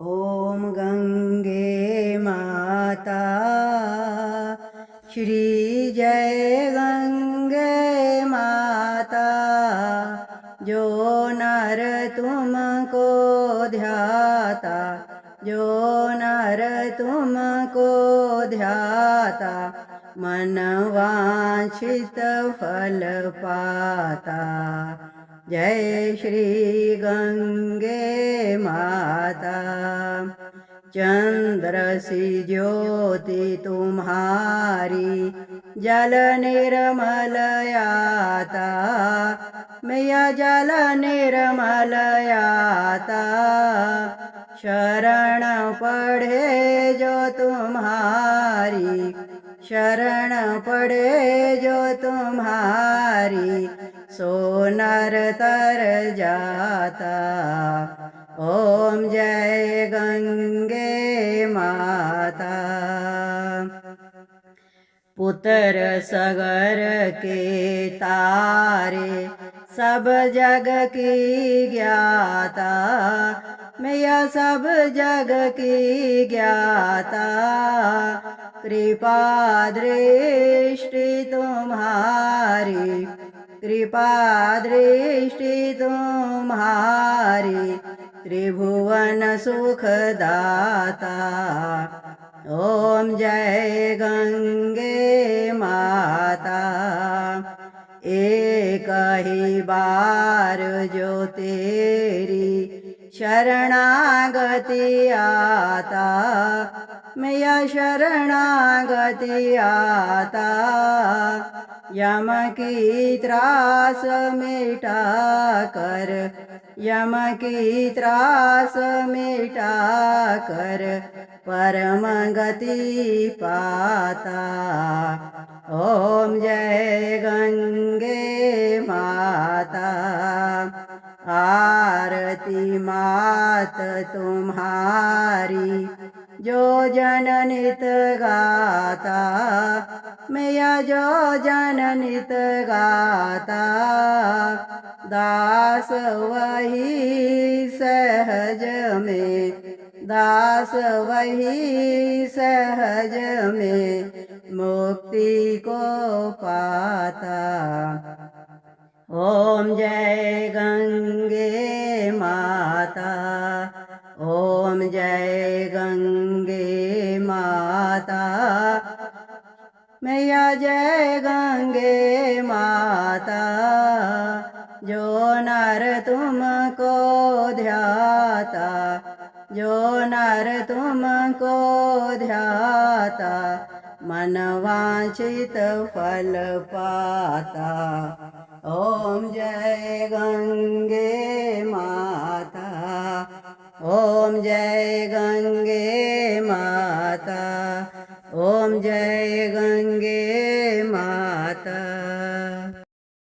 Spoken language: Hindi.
ॐ गंगे माता श्री जय गंगे माता। जो नर तुमको ध्याता, जो नर तुमको ध्याता, मन वांछित फल पाता। जय श्री गंगे माता। चंद्र सी ज्योति तुम्हारी, जल निर्मल आता। मैया जल निर्मल आता। शरण पढ़े जो तुम्हारी, शरण पढ़े जो तुम्हारी, सो नर तर जाता। ओम जय गंगे माता। पुत्र सगर के तारे, सब जग की ज्ञाता। मैया सब जग की ज्ञाता। कृपा दृष्टि तुम्हारी, कृपा दृष्टि तुम्हारी, त्रिभुवन सुखदाता। ओम जय गंगे माता। एक ही बार जो तेरी शरणागति आता, मैया शरणागति आता। यम की त्रास मिटा कर, यम की त्रास मिटा कर, परम गति पाता। ओम जय गंगे माता। आरती मात तुम्हारी, जो जननित गाता। मैया जो जननित गाता, दास वही सहज में, दास वही सहज में, मुक्ति को पाता। ओम जय गंगे माता। ओम जय गंगे माता। मैया जय गंगे माता। जो नर तुमको ध्याता, जो नर तुमको ध्याता, मन वांछित फल पाता। ओम जय गंगे माता। ओम जय गंगे माता। ओम जय गंगे